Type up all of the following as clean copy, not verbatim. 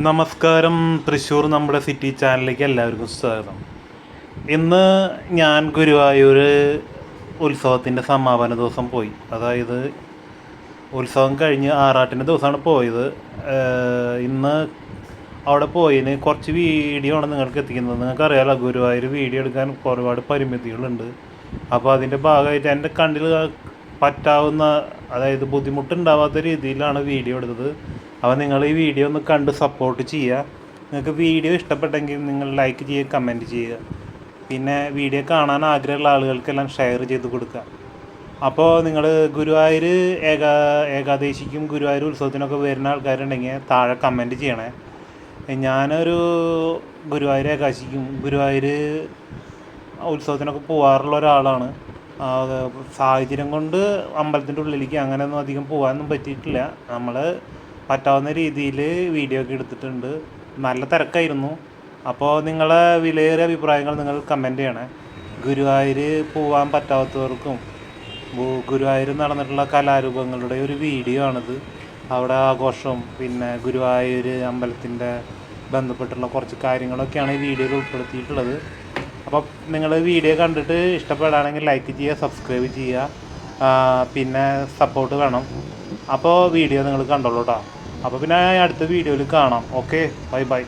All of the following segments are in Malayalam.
നമസ്കാരം. തൃശ്ശൂർ നമ്മുടെ സിറ്റി ചാനലിലേക്ക് എല്ലാവർക്കും സ്വാഗതം. ഇന്ന് ഞാൻ ഗുരുവായൂർ ഉത്സവത്തിൻ്റെ സമാപന ദിവസം പോയി. അതായത് ഉത്സവം കഴിഞ്ഞ് ആറാട്ടിൻ്റെ ദിവസമാണ് പോയത്. ഇന്ന് അവിടെ പോയതിന് കുറച്ച് വീഡിയോ ആണ് നിങ്ങൾക്ക് എത്തിക്കുന്നത്. നിങ്ങൾക്കറിയാമല്ലോ, ഗുരുവായൂർ വീഡിയോ എടുക്കാൻ ഒരുപാട് പരിമിതികളുണ്ട്. അപ്പോൾ അതിൻ്റെ ഭാഗമായിട്ട് എൻ്റെ കണ്ണിൽ പറ്റാവുന്ന, അതായത് ബുദ്ധിമുട്ടുണ്ടാവാത്ത രീതിയിലാണ് വീഡിയോ എടുത്തത്. അപ്പോൾ നിങ്ങൾ ഈ വീഡിയോ ഒന്ന് കണ്ട് സപ്പോർട്ട് ചെയ്യുക. നിങ്ങൾക്ക് വീഡിയോ ഇഷ്ടപ്പെട്ടെങ്കിൽ നിങ്ങൾ ലൈക്ക് ചെയ്യുക, കമൻറ്റ് ചെയ്യുക. പിന്നെ വീഡിയോ കാണാൻ ആഗ്രഹമുള്ള ആളുകൾക്കെല്ലാം ഷെയർ ചെയ്ത് കൊടുക്കുക. അപ്പോൾ നിങ്ങൾ ഗുരുവായൂർ ഏകാദശിക്കും ഗുരുവായൂർ ഉത്സവത്തിനൊക്കെ വരുന്ന ആൾക്കാരുണ്ടെങ്കിൽ താഴെ കമൻറ്റ് ചെയ്യണേ. ഞാനൊരു ഗുരുവായൂർ ഏകാദശിക്കും ഗുരുവായൂർ ഉത്സവത്തിനൊക്കെ പോകാറുള്ള ഒരാളാണ്. സാഹചര്യം കൊണ്ട് അമ്പലത്തിൻ്റെ ഉള്ളിലേക്ക് അങ്ങനെയൊന്നും അധികം പോകാനൊന്നും പറ്റിയിട്ടില്ല. നമ്മൾ പറ്റാവുന്ന രീതിയിൽ വീഡിയോ ഒക്കെ എടുത്തിട്ടുണ്ട്. നല്ല തിരക്കായിരുന്നു. അപ്പോൾ നിങ്ങളെ വിലയേറിയ അഭിപ്രായങ്ങൾ നിങ്ങൾ കമൻറ്റ് ചെയ്യണേ. ഗുരുവായൂർ പോകാൻ പറ്റാത്തവർക്കും ഗുരുവായൂർ നടന്നിട്ടുള്ള കലാരൂപങ്ങളുടെ ഒരു വീഡിയോ ആണിത്. അവിടെ ആഘോഷം, പിന്നെ ഗുരുവായൂർ അമ്പലത്തിൻ്റെ ബന്ധപ്പെട്ടുള്ള കുറച്ച് കാര്യങ്ങളൊക്കെയാണ് ഈ വീഡിയോയിൽ ഉൾപ്പെടുത്തിയിട്ടുള്ളത്. അപ്പോൾ നിങ്ങൾ വീഡിയോ കണ്ടിട്ട് ഇഷ്ടപ്പെടുകയാണെങ്കിൽ ലൈക്ക് ചെയ്യുക, സബ്സ്ക്രൈബ് ചെയ്യുക, പിന്നെ സപ്പോർട്ട് വേണം. അപ്പോൾ വീഡിയോ നിങ്ങൾ കണ്ടോളൂ കേട്ടോ. അപ്പോൾ പിന്നെ അടുത്ത വീഡിയോയിൽ കാണാം. Okay, bye bye.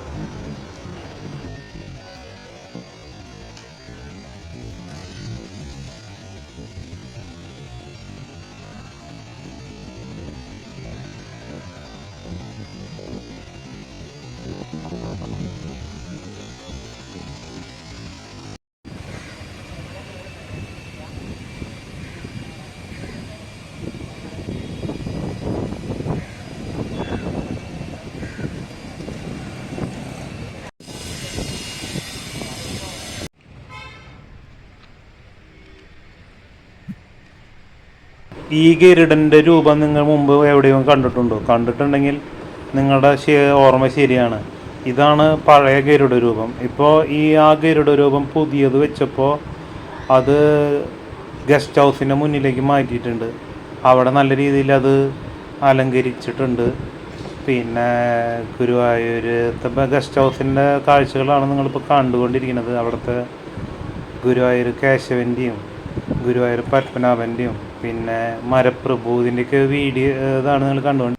ഈ ഗരുഡൻ്റെ രൂപം നിങ്ങൾ മുമ്പ് എവിടെയും കണ്ടിട്ടുണ്ടോ? കണ്ടിട്ടുണ്ടെങ്കിൽ നിങ്ങളുടെ ഓർമ്മ ശരിയാണ്. ഇതാണ് പഴയ ഗരുഡ രൂപം. ഇപ്പോൾ ആ ഗരുഡ രൂപം പുതിയത് വെച്ചപ്പോൾ അത് ഗസ്റ്റ് ഹൗസിൻ്റെ മുന്നിലേക്ക് മാറ്റിയിട്ടുണ്ട്. അവിടെ നല്ല രീതിയിൽ അത് അലങ്കരിച്ചിട്ടുണ്ട്. പിന്നെ ഗുരുവായൂരത്തെ ഗസ്റ്റ് ഹൗസിൻ്റെ കാഴ്ചകളാണ് നിങ്ങളിപ്പോൾ കണ്ടുകൊണ്ടിരിക്കുന്നത്. അവിടുത്തെ ഗുരുവായൂർ കേശവൻ്റെയും ഗുരുവായൂർ പത്മനാഭൻ്റെയും പിന്നെ മരപ്രഭു, ഇതിൻ്റെയൊക്കെ വീഡിയോ ഇതാണ് നിങ്ങൾ കണ്ടുകൊണ്ട്.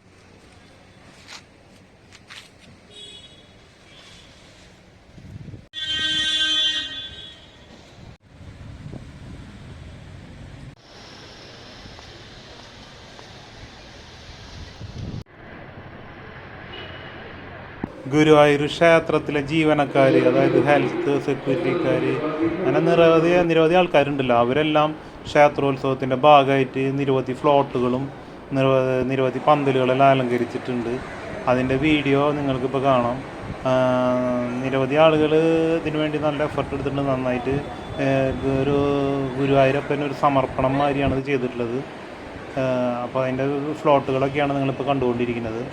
ഗുരുവായൂർ ക്ഷേത്രത്തിലെ ജീവനക്കാർ, അതായത് ഹെൽത്ത് സെക്യൂരിറ്റിക്കാർ, അങ്ങനെ നിരവധി ആൾക്കാരുണ്ടല്ലോ. അവരെല്ലാം ക്ഷേത്രോത്സവത്തിൻ്റെ ഭാഗമായിട്ട് നിരവധി ഫ്ലോട്ടുകളും നിരവധി പന്തലുകളെല്ലാം അലങ്കരിച്ചിട്ടുണ്ട്. അതിൻ്റെ വീഡിയോ നിങ്ങൾക്കിപ്പോൾ കാണാം. നിരവധി ആളുകൾ ഇതിനു വേണ്ടി നല്ല എഫർട്ട് എടുത്തിട്ടുണ്ട്. നന്നായിട്ട് ഒരു ഗുരുവായൂരപ്പൻ ഒരു സമർപ്പണം മാതിരിയാണ് ഇത് ചെയ്തിട്ടുള്ളത്. അപ്പോൾ അതിൻ്റെ ഫ്ലോട്ടുകളൊക്കെയാണ് നിങ്ങളിപ്പോൾ കണ്ടുകൊണ്ടിരിക്കുന്നത്.